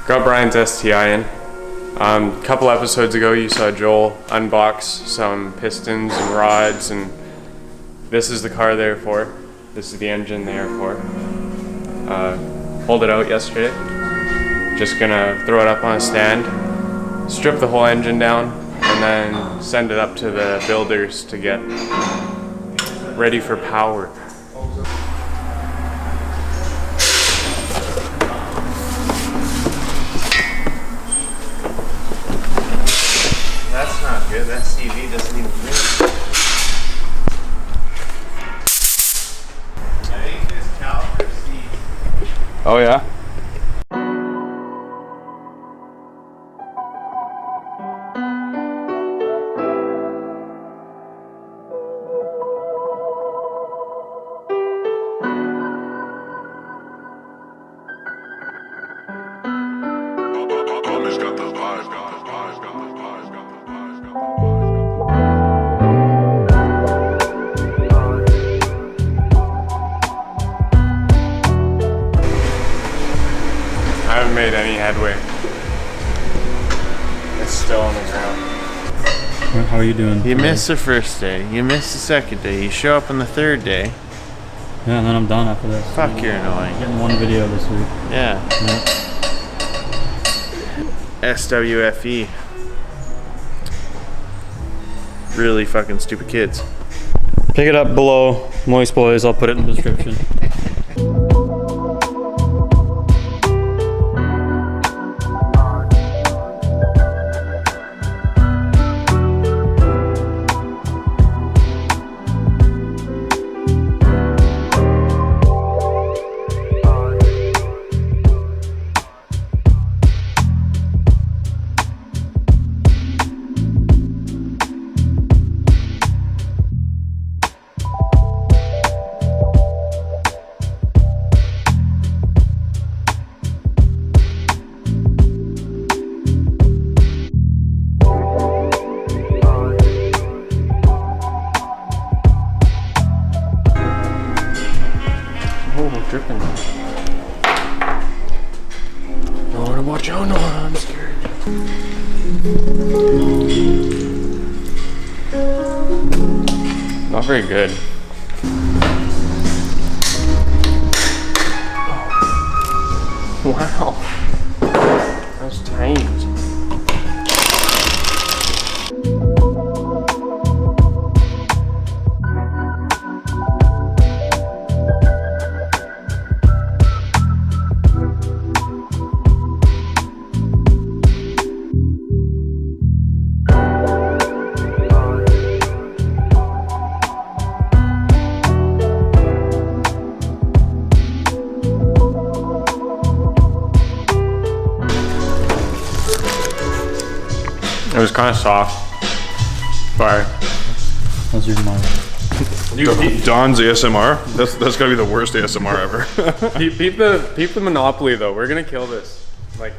Got Brian's STI in. A couple episodes ago you saw Joel unbox some pistons and rods, and this is the car they're for. This is the engine they're for. Pulled it out yesterday. Just gonna throw it up on a stand, strip the whole engine down, and then send it up to the builders to get ready for power. That's not good. That CV doesn't even move. I think this caliper sees. Oh yeah? I haven't made any headway. It's still on the ground. How are you doing? You missed the first day. You missed the second day. You show up on the third day. Yeah, and then I'm done after this. Fuck, you're annoying. Getting one video this week. Yeah. SWFE. Really fucking stupid kids. Pick it up below Moist Boys. I'll put it in the description. Oh, dripping. No one to watch out, no, I'm scared. Not very good. Wow. That was tight. It was kind of soft. Fire. How's your mom? Don's ASMR? That's gotta be the worst ASMR ever. Peep the monopoly though. We're gonna kill this. Like,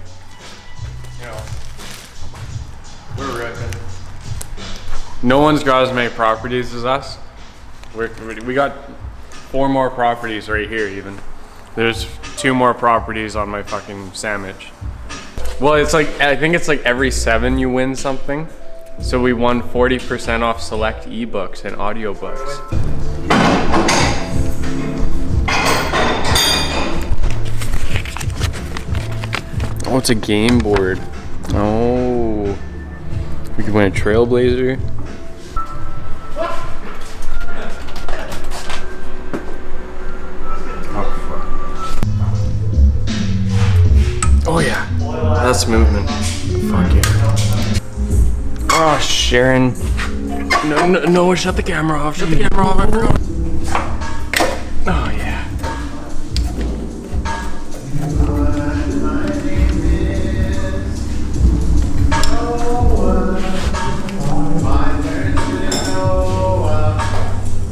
you know, we're ripping. No one's got as many properties as us. We got 4 more properties right here even. There's 2 more properties on my fucking sandwich. Well, it's like, I think it's like every 7 you win something. So we won 40% off select ebooks and audiobooks. Oh, it's a game board. Oh, we could win a Trailblazer. Oh yeah. That's movement. Fuck yeah. Oh, Sharon. No, shut the camera off. Shut the camera off. I forgot. Oh, yeah.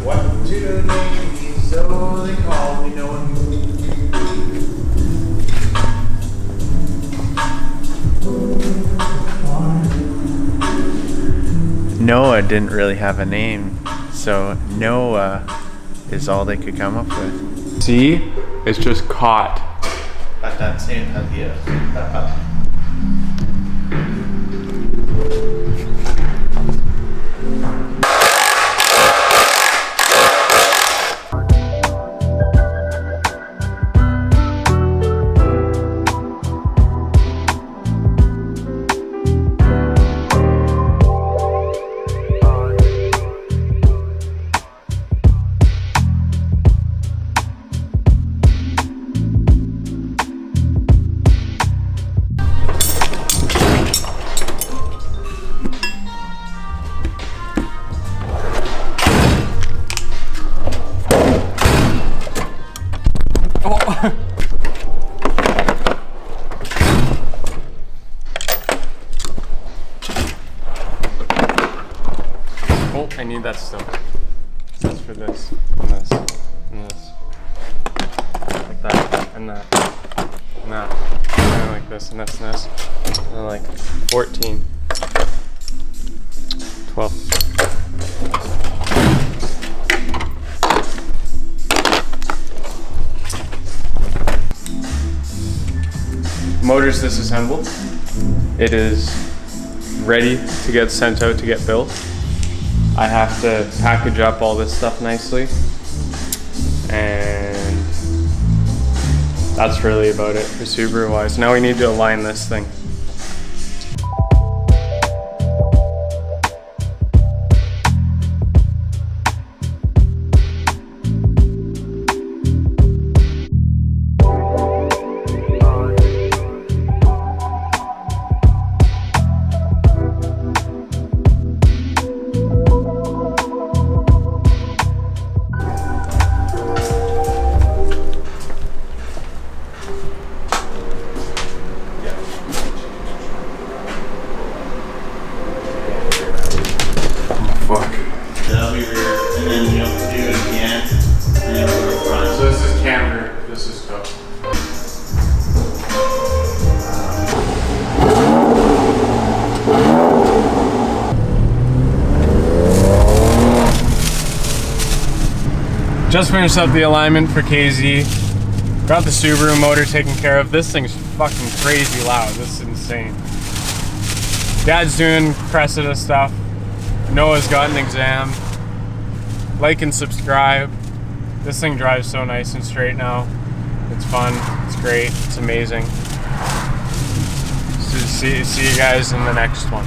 What to name me, so they call me no one. Noah didn't really have a name, so Noah is all they could come up with. See? It's just caught. At that same, yeah. Oh, I need that still. That's for this, and this, and this. Like that, and that, and that. And then like this, and this, and this. And then like 14. 12. Motor's disassembled. It is ready to get sent out to get built. I have to package up all this stuff nicely, and that's really about it for Subaru wise. Now we need to align this thing. That'll be rear, and then you have to do it again, and then go to front. So this is camber, this is tow. Just finished up the alignment for KZ. Got the Subaru motor taken care of. This thing's fucking crazy loud. This is insane. Dad's doing Cressida stuff. Noah's got an exam. Like and subscribe. This thing drives so nice and straight now. It's fun. It's great. It's amazing. So see you guys in the next one.